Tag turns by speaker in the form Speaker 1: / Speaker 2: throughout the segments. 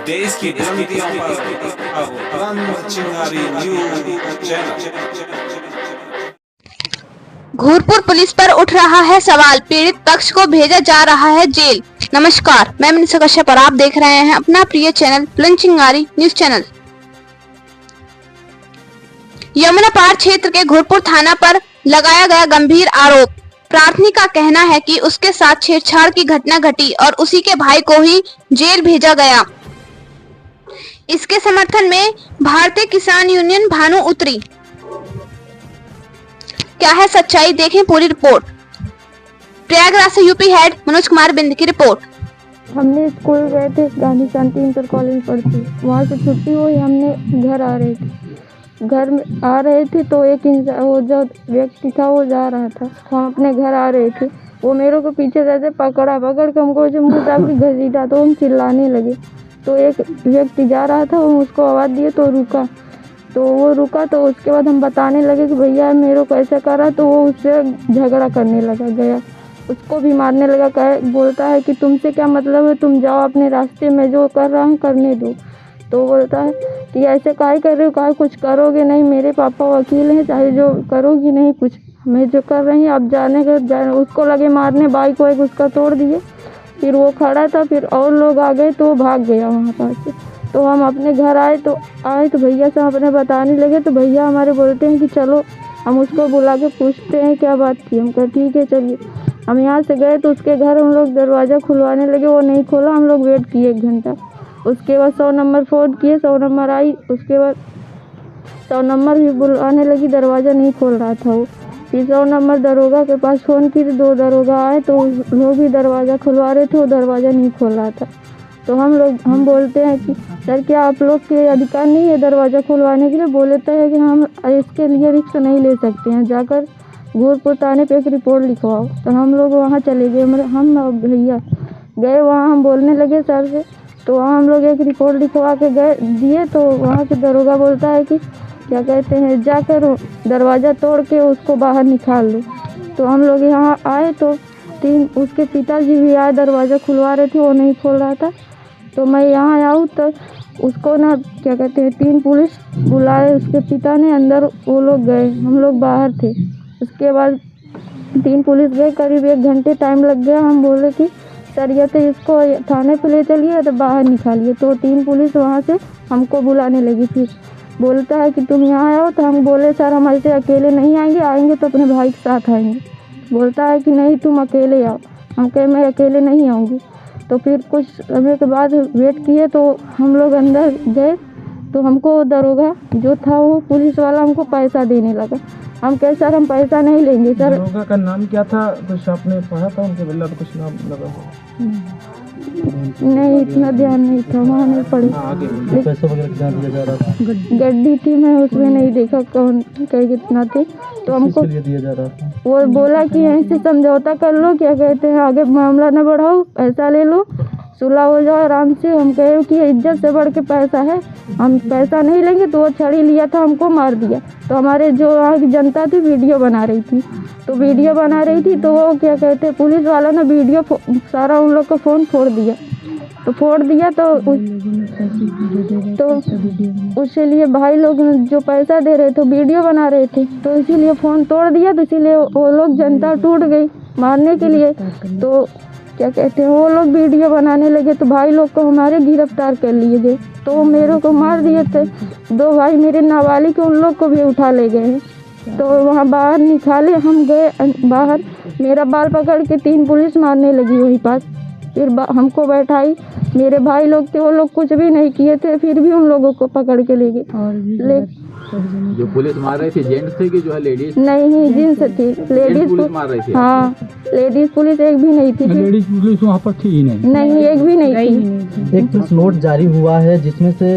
Speaker 1: देश की बुलंदियों पर अब बुलंद चिंगारी न्यूज चैनल।
Speaker 2: घूरपुर पुलिस पर उठ रहा है सवाल, पीड़ित पक्ष को भेजा जा रहा है जेल। नमस्कार, मैं मनीषा कश्यप और आप देख रहे हैं अपना प्रिय चैनल बुलंद चिंगारी न्यूज चैनल। यमुना पार क्षेत्र के घूरपुर थाना पर लगाया गया गंभीर आरोप। प्रार्थनी का कहना है कि उसके साथ छेड़छाड़ की घटना घटी और उसी के भाई को ही जेल भेजा गया। इसके समर्थन में भारतीय किसान यूनियन भानु उतरी। क्या है सच्चाई, देखें पूरी रिपोर्ट। प्रयागराज से यूपी हेड मनोज कुमार बिंद की रिपोर्ट।
Speaker 3: हमने स्कूल गए थे, गांधी शांति इंटर कॉलेज पढ़ती, वहाँ से छुट्टी हुई, हमने घर आ रहे थे। घर में आ रहे थे तो एक वो जो व्यक्ति था वो जा रहा था, हम अपने घर आ रहे थे, वो मेरे को पीछे से पकड़ के हमको जो मुँह दाब के घसीटा, तो हम चिल्लाने लगे। तो एक व्यक्ति जा रहा था, हम उसको आवाज़ दिए तो रुका, तो वो रुका। तो उसके बाद हम बताने लगे कि भैया मेरे को ऐसा करा, तो वो उससे झगड़ा करने लगा, गया उसको भी मारने लगा। बोलता है कि तुमसे क्या मतलब है, तुम जाओ अपने रास्ते में, जो कर रहा हूँ करने दो। तो बोलता है कि ऐसे काहे कर रहे हो, काहे कुछ करोगे नहीं, मेरे पापा वकील हैं, चाहे जो करोगी नहीं कुछ, मैं जो कर रही हूँ अब जाने उसको लगे मारने, बाइक वाइक उसका तोड़ दिए। फिर वो खड़ा था, फिर और लोग आ गए तो वो भाग गया वहाँ पास से। तो हम अपने घर आए तो भैया से अपने बताने लगे, तो भैया हमारे बोलते हैं कि चलो हम उसको बुला के पूछते हैं क्या बात थी। हम कहा ठीक है चलिए। हम यहाँ से गए तो उसके घर हम लोग दरवाज़ा खुलवाने लगे, वो नहीं खोला। हम लोग वेट किए 1 घंटा। उसके बाद 100 नंबर फ़ोन किए, 100 नंबर आई। उसके बाद 100 नंबर भी बुलाने लगी, दरवाज़ा नहीं खोल रहा था वो। फिर 100 नंबर दरोगा के पास फ़ोन की, 2 दरोगा आए तो वो भी दरवाज़ा खुलवा रहे थे, वो दरवाज़ा नहीं खोल रहा था। तो हम बोलते हैं कि सर क्या आप लोग के अधिकार नहीं है दरवाज़ा खुलवाने के लिए? बोलता है कि हम इसके लिए रिस्क नहीं ले सकते हैं, जाकर घूरपुर थाने पे एक रिपोर्ट लिखवाओ। तो हम लोग वहाँ चले गए, हम भैया गए वहाँ, हम बोलने लगे सर से। तो वहाँ हम लोग एक रिपोर्ट लिखवा के दिए। तो वहाँ से दरोगा बोलता है कि क्या कहते हैं, जाकर दरवाज़ा तोड़ के उसको बाहर निकाल लो। तो हम लोग यहाँ आए तो उसके पिताजी भी आए, दरवाज़ा खुलवा रहे थे, वो नहीं खोल रहा था। तो मैं यहाँ आऊँ तो उसको ना क्या कहते हैं 3 पुलिस बुलाए, उसके पिता ने अंदर, वो लोग गए, हम लोग बाहर थे। उसके बाद 3 पुलिस गए, करीब 1 घंटे टाइम लग गया। हम बोले कि सर ये तो इसको थाने पे ले चलिए तो बाहर निकालिए। तो 3 पुलिस वहाँ से हमको बुलाने लगी। फिर बोलता है कि तुम यहाँ आओ। तो हम बोले सर हम ऐसे अकेले नहीं आएंगे तो अपने भाई के साथ आएंगे। बोलता है कि नहीं तुम अकेले आओ। हम कहे मैं अकेले नहीं आऊँगी। तो फिर कुछ समय के बाद वेट किए तो हम लोग अंदर गए। तो हमको दरोगा जो था वो पुलिस वाला हमको पैसा देने लगा। हम कहे सर हम पैसा नहीं लेंगे सर।
Speaker 4: दरोगा का नाम क्या था, कुछ आपने पढ़ा था उनके बिल्ला तो कुछ नाम लगा?
Speaker 3: नहीं इतना ध्यान नहीं था, वहाँ नहीं पढ़ी।
Speaker 4: पैसा वगैरह कितना दिया जा रहा था?
Speaker 3: गड्डी थी, मैं उसमें नहीं देखा कौन कहीं कितना थे। तो हमको
Speaker 4: दिया जा रहा था,
Speaker 3: वो बोला कि यहीं से समझौता कर लो, क्या कहते हैं आगे मामला न बढ़ाओ, पैसा ले लो, सुलह हो जाओ आराम से। हम कहे कि इज्जत से बढ़ के पैसा है, हम पैसा नहीं लेंगे। तो वो छड़ी लिया था, हमको मार दिया। तो हमारे जो वहाँ की जनता थी वीडियो बना रही थी, तो तो वो क्या कहते हैं पुलिस वाला ने वीडियो सारा उन लोग का फ़ोन फोड़ दिया। तो उसके लिए भाई लोग जो पैसा दे रहे थे वीडियो बना रहे थे, तो इसीलिए फ़ोन तोड़ दिया। तो इसीलिए वो लोग जनता टूट गई मारने के लिए। तो क्या कहते हैं वो लोग वीडियो बनाने लगे, तो भाई लोग को हमारे गिरफ्तार कर लिए गए। तो वो मेरे को मार दिए थे। 2 भाई मेरे नाबालिग के, उन लोग को भी उठा ले गए हैं। तो वहाँ बाहर निकाले, हम गए बाहर, मेरा बाल पकड़ के 3 पुलिस मारने लगी वहीं पास। फिर हमको बैठाई, मेरे भाई लोग थे, वो लोग कुछ भी नहीं किए थे, फिर भी उन लोगों को पकड़ के ले गए।
Speaker 5: जो पुलिस मार रही थी जेंट्स थे कि जो है लेडीज?
Speaker 3: नहीं जेंट्स थी, लेडीज
Speaker 5: पुलिस मार रही थी।
Speaker 3: हाँ लेडीज पुलिस एक भी नहीं थी।
Speaker 4: लेडीज पुलिस वहाँ पर थी ही
Speaker 3: नहीं, एक भी नहीं थी।
Speaker 6: एक प्रेस नोट जारी हुआ है जिसमें से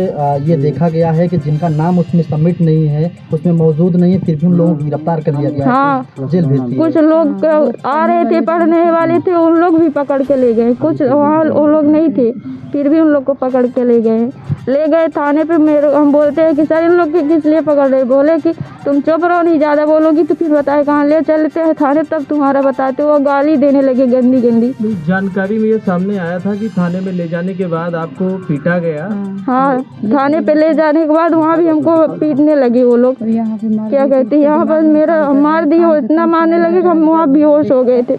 Speaker 6: ये देखा गया है कि जिनका नाम उसमें सबमिट नहीं है, उसमें मौजूद नहीं है, फिर भी उन लोगों को गिरफ्तार कर लिया गया।
Speaker 3: हाँ
Speaker 6: जेल भेज दिया।
Speaker 3: कुछ लोग आ रहे थे, पढ़ने वाले थे, उन लोग भी पकड़ के ले गए। कुछ वहाँ वो लोग नहीं थे, फिर भी उन लोग को पकड़ के ले गए थाने पे। हम बोलते हैं कि सर इन लोग किस लिए पकड़ रहे? बोले कि तुम चुप रहो, नहीं ज़्यादा बोलोगी तो फिर बताए कहाँ ले चलते हैं थाने, तब तुम्हारा बताते हो। गाली देने लगे गंदी गंदी।
Speaker 4: जानकारी में ये सामने आया था कि थाने में ले जाने के बाद आपको पीटा गया।
Speaker 3: हाँ, थाने पे ले जाने के बाद वहाँ भी हमको पीटने लगे वो लोग। क्या कहते हैं, यहाँ पर मेरा मार दिए, इतना मारने लगे कि हम वहाँ बेहोश हो गए थे।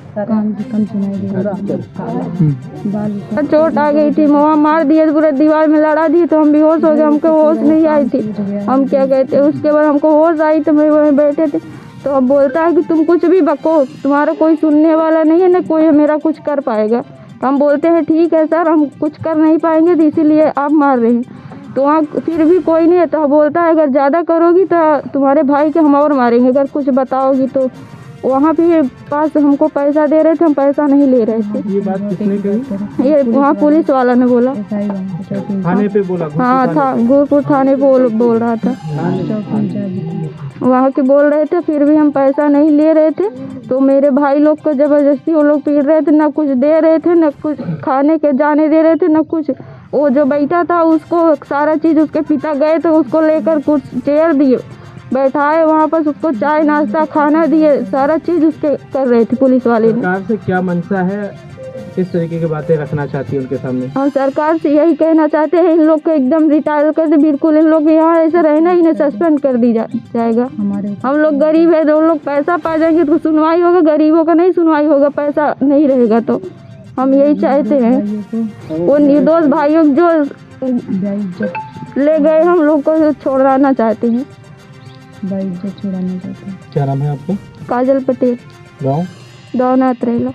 Speaker 3: चोट आ गई थी, वहाँ मार दिए, पूरे दीवार में लड़ा दिए तो हम बेहोश हो गए, हमको होश नहीं आई थी। हम क्या कहते हैं, उसके बाद हमको होश आई तो मैं वहीं बैठे थे, तो अब बोलता है कि तुम कुछ भी बको, तुम्हारा कोई सुनने वाला नहीं है, न कोई मेरा कुछ कर पाएगा। हम बोलते हैं ठीक है सर, हम कुछ कर नहीं पाएंगे तो इसीलिए आप मार रहे हैं। तो वहाँ फिर भी कोई नहीं है, तो बोलता है अगर ज़्यादा करोगी तो तुम्हारे भाई के हम और मारेंगे, अगर कुछ बताओगी तो। वहाँ भी पास हमको पैसा दे रहे थे, हम पैसा नहीं ले रहे थे।
Speaker 4: ये बात किसने कही?
Speaker 3: ये वहाँ पुलिस वाला ने बोला।
Speaker 4: थाने पे बोला?
Speaker 3: हाँ था, गुरपुर थाने पे बोल रहा था, वहाँ के बोल रहे थे। फिर भी हम पैसा नहीं ले रहे थे, तो मेरे भाई लोग को ज़बरदस्ती वो लोग पीट रहे थे, ना कुछ दे रहे थे, ना कुछ खाने के जाने दे रहे थे, ना कुछ। वो जो बैठा था उसको सारा चीज़, उसके पिता गए तो उसको लेकर कुछ चेयर दिए, बैठाए वहाँ पर, उसको चाय नाश्ता खाना दिए, सारा चीज़ उसके कर रहे थे पुलिस वाले ने।
Speaker 4: सरकार से क्या मंशा है, किस तरीके की बातें रखना चाहती है उनके सामने?
Speaker 3: हम सरकार से यही कहना चाहते हैं, इन लोग को एकदम रिटायर कर दे, बिल्कुल इन लोग यहाँ ऐसे रहना ही नहीं, सस्पेंड कर दी जाएगा। हम लोग गरीब है, तो लोग पैसा पा जाएंगे तो सुनवाई होगा, गरीबों का नहीं सुनवाई होगा, पैसा नहीं रहेगा। तो हम यही चाहते हैं, वो निर्दोष भाइयों जो ले गए हम लोग को छोड़ना चाहते हैं।
Speaker 4: क्या नाम है आपका?
Speaker 3: काजल पटेल,
Speaker 4: गाँव?
Speaker 3: दौनाथ रेला।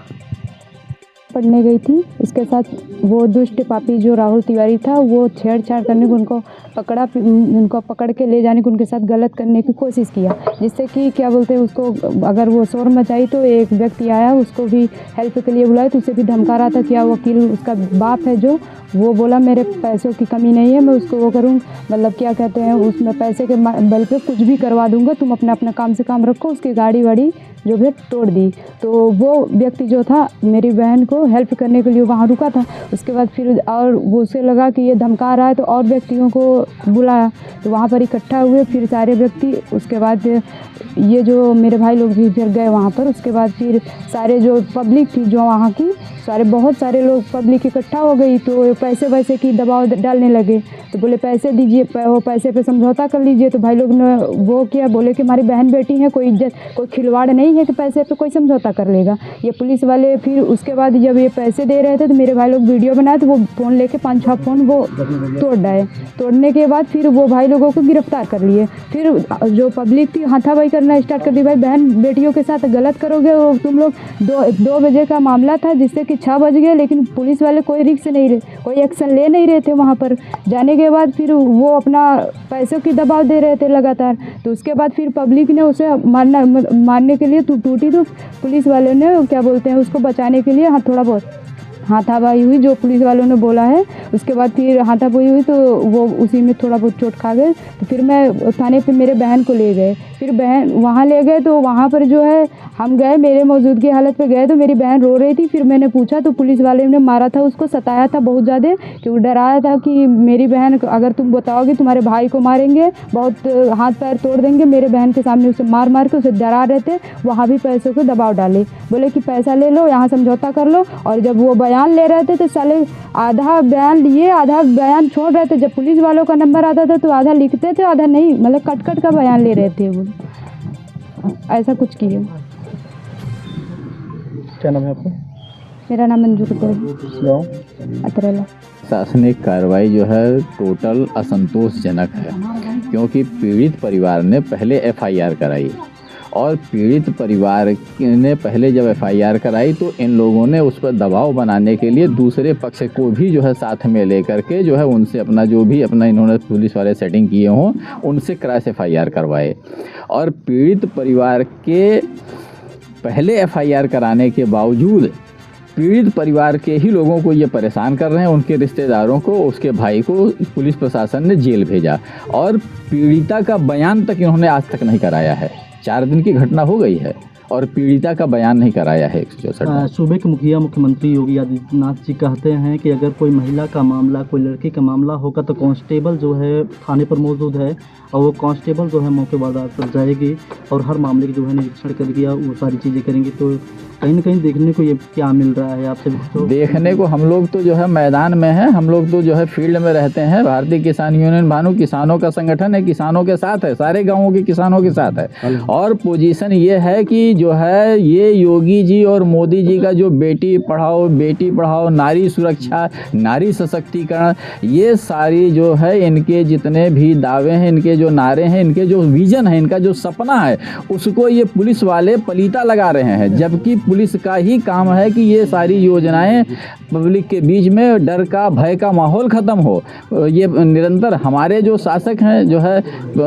Speaker 7: पढ़ने गई थी, उसके साथ वो दुष्ट पापी जो राहुल तिवारी था, वो छेड़छाड़ करने को उनको पकड़ के ले जाने को, उनके साथ गलत करने की कोशिश किया, जिससे कि क्या बोलते हैं उसको, अगर वो शोर मचाई तो एक व्यक्ति आया, उसको भी हेल्प के लिए बुलाया, तो उसे भी धमका रहा था। क्या वकील उसका बाप है जो, वो बोला मेरे पैसों की कमी नहीं है, मैं उसको वो करूँ, मतलब क्या कहते हैं, उसमें पैसे के बल पे कुछ भी करवा दूंगा, तुम अपना काम से काम रखो। उसकी गाड़ी वाड़ी जो भी तोड़ दी। तो वो व्यक्ति जो था मेरी बहन को हेल्प करने के लिए वहाँ रुका था। उसके बाद फिर और वो उसे लगा कि ये धमका रहा है, तो और व्यक्तियों को बुलाया, तो वहाँ पर इकट्ठा हुए फिर सारे व्यक्ति। उसके बाद ये जो मेरे भाई लोग भी फिर गए वहाँ पर। उसके बाद फिर सारे जो पब्लिक थी जो वहाँ की, बहुत सारे लोग पब्लिक इकट्ठा हो गई, तो पैसे वैसे की दबाव डालने लगे। तो बोले पैसे दीजिए, वो पैसे पे समझौता कर लीजिए। तो भाई लोग ने वो किया, बोले कि हमारी बहन बेटी है, कोई इज्जत कोई खिलवाड़ नहीं है कि पैसे पे कोई समझौता कर लेगा। ये पुलिस वाले फिर उसके बाद जब ये पैसे दे रहे थे तो मेरे भाई लोग वीडियो बनाए, तो वो फ़ोन लेके 5-6 फ़ोन वो तोड़ डाले। तोड़ने के बाद फिर वो भाई लोगों को गिरफ्तार कर लिए। फिर जो पब्लिक थी हाथापाई करना स्टार्ट कर दी, भाई बहन बेटियों के साथ गलत करोगे, वो तुम लोग 2 बजे का मामला था, जिससे कि 6 बज गए, लेकिन पुलिस वाले कोई रिस्क नहीं रहे, कोई एक्शन ले नहीं रहे थे। वहाँ पर जाने के बाद फिर वो अपना पैसों की दबाव दे रहे थे लगातार। तो उसके बाद फिर पब्लिक ने उसे मारने के लिए टूटी, तो पुलिस वालों ने क्या बोलते हैं उसको बचाने के लिए थोड़ा बहुत हाथापाई हुई, जो पुलिस वालों ने बोला है। उसके बाद फिर हाथापाई हुई तो वो उसी में थोड़ा बहुत चोट खा गए। तो फिर मैं थाने पे मेरे बहन को ले गए, फिर बहन वहाँ ले गए, तो वहाँ पर जो है हम गए, मेरे मौजूदगी हालत पे गए, तो मेरी बहन रो रही थी। फिर मैंने पूछा तो पुलिस वाले ने मारा था, उसको सताया था बहुत ज़्यादा, कि वो डराया था कि मेरी बहन अगर तुम बताओगे तुम्हारे भाई को मारेंगे, बहुत हाथ पैर तोड़ देंगे। मेरे बहन के सामने उसे मार के उसे डरा रहे थे। वहाँ भी पैसों को दबाव डाले, बोले कि पैसा ले लो, यहाँ समझौता कर लो। और जब वो बयान ले रहे थे तो साले आधा बयान लिए, आधा बयान छोड़ रहे थे। जब पुलिस वालों का नंबर आता था तो आधा लिखते थे, आधा नहीं, मतलब कट का बयान ले रहे थे वो। ऐसा कुछ किया।
Speaker 4: क्या नाम है आपका?
Speaker 7: मेरा नाम मंजू पटेल,
Speaker 4: गाँव?
Speaker 7: अतरेला।
Speaker 5: प्रशासनिक कार्रवाई जो है टोटल असंतोषजनक है, क्योंकि पीड़ित परिवार ने पहले FIR कराई, और पीड़ित परिवार ने पहले जब FIR कराई तो इन लोगों ने उस पर दबाव बनाने के लिए दूसरे पक्ष को भी जो है साथ में लेकर के जो है उनसे अपना जो भी अपना इन्होंने पुलिस वाले सेटिंग किए हों उनसे क्रॉस FIR करवाए। और पीड़ित परिवार के पहले FIR कराने के बावजूद पीड़ित परिवार के ही लोगों को ये परेशान कर रहे हैं। उनके रिश्तेदारों को, उसके भाई को पुलिस प्रशासन ने जेल भेजा, और पीड़िता का बयान तक इन्होंने आज तक नहीं कराया है। 4 दिन की घटना हो गई है और पीड़िता का बयान नहीं कराया है 164।
Speaker 6: सूबे के मुखिया मुख्यमंत्री योगी आदित्यनाथ जी कहते हैं कि अगर कोई महिला का मामला, कोई लड़की का मामला होगा तो कांस्टेबल जो है थाने पर मौजूद है, और वो कांस्टेबल जो है मौके पर जाएगी और हर मामले की जो है निरीक्षण करके वो सारी चीज़ें करेंगी। तो कहीं ना कहीं देखने को ये क्या मिल रहा है आपसे तो?
Speaker 5: देखने को हम लोग तो जो है मैदान में हैं, हम लोग तो जो है फील्ड में रहते हैं। भारतीय किसान यूनियन भानु किसानों का संगठन है, किसानों के साथ है, सारे गांवों के किसानों के साथ है। और पोजीशन ये है कि जो है ये योगी जी और मोदी जी का जो बेटी पढ़ाओ, नारी सुरक्षा, नारी सशक्तिकरण, ये सारी जो है इनके जितने भी दावे हैं, इनके जो नारे हैं, इनके जो विजन है, इनका जो सपना है, उसको ये पुलिस वाले पलीता लगा रहे हैं। जबकि पुलिस का ही काम है कि ये सारी योजनाएं पब्लिक के बीच में डर का, भय का माहौल ख़त्म हो। ये निरंतर हमारे जो शासक हैं, जो है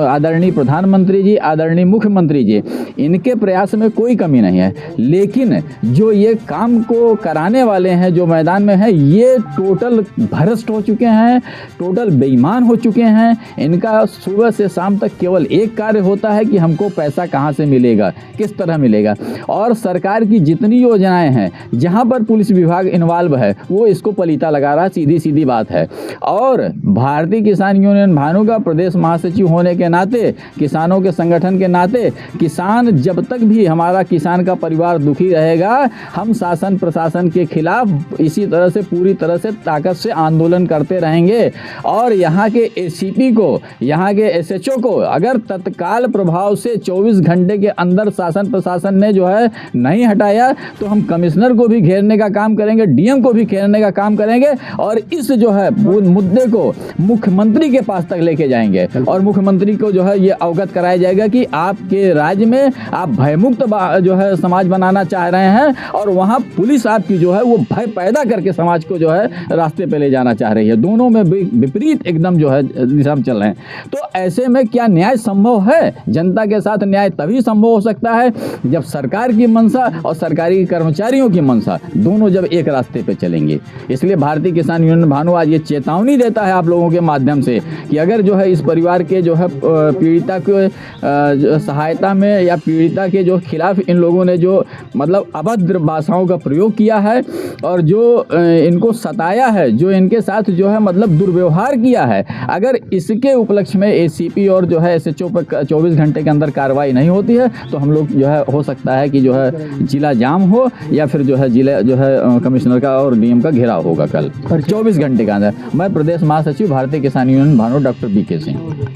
Speaker 5: आदरणीय प्रधानमंत्री जी, आदरणीय मुख्यमंत्री जी, इनके प्रयास में कोई कमी नहीं है। लेकिन जो ये काम को कराने वाले हैं, जो मैदान में हैं, ये टोटल भ्रष्ट हो चुके हैं, टोटल बेईमान हो चुके हैं। इनका सुबह से शाम तक केवल एक कार्य होता है कि हमको पैसा कहाँ से मिलेगा, किस तरह मिलेगा। और सरकार की जितनी योजनाएं हैं, जहाँ पर पुलिस विभाग इन्वॉल्व है, वो इसको पलीता लगा रहा, सीधी सीधी बात है। और भारतीय किसान यूनियन भानु का प्रदेश महासचिव होने के नाते, किसानों के संगठन के नाते, किसान जब तक भी हमारा किसान का परिवार दुखी रहेगा, हम शासन प्रशासन के खिलाफ इसी तरह से पूरी तरह से ताकत से आंदोलन करते रहेंगे। और यहाँ के एसीपी को, यहाँ के एसएचओ को अगर तत्काल प्रभाव से 24 घंटे के अंदर शासन प्रशासन ने जो है नहीं हटाया, तो हम कमिश्नर को भी घेरने का काम करेंगे, डीएम को भी घेरने का काम करेंगे और इस जो है मुद्दे को मुख्यमंत्री के पास तक लेके जाएंगे। और मुख्यमंत्री को जो है ये अवगत कराया जाएगा कि आपके राज्य में आप भयमुक्त जो है समाज बनाना चाह रहे हैं और वहाँ पुलिस आपकी जो है वो भय पैदा करके समाज को जो है रास्ते पे ले जाना चाह रही है। दोनों में विपरीत एकदम जो है दिशा में चल रहे हैं। तो ऐसे में क्या न्याय संभव है? जनता के साथ न्याय तभी संभव हो सकता है जब सरकार की मंशा और सरकारी कर्मचारियों की मंशा दोनों जब एक रास्ते पे चलेंगे। इसलिए भारतीय किसान यूनियन भानु आज ये चेतावनी देता है आप लोगों के माध्यम से कि अगर जो है इस परिवार के जो है पीड़िता के सहायता में या पीड़िता के जो खिलाफ इन लोगों ने जो मतलब अभद्र भाषाओं का प्रयोग किया है और जो इनको सताया है, जो इनके साथ जो है मतलब दुर्व्यवहार किया है, अगर इसके उपलक्ष्य में एसीपी और जो है एसएचओ पर 24 घंटे के अंदर कार्रवाई नहीं होती है, तो हम लोग जो है हो सकता है कि जो है जिला जाम हो या फिर जो है जिला जो है कमिश्नर का और डीएम का घेराव होगा कल 24 घंटे के अंदर। मैं प्रदेश महासचिव Bharatiya Kisan Union Bhanu doctor BK Singh.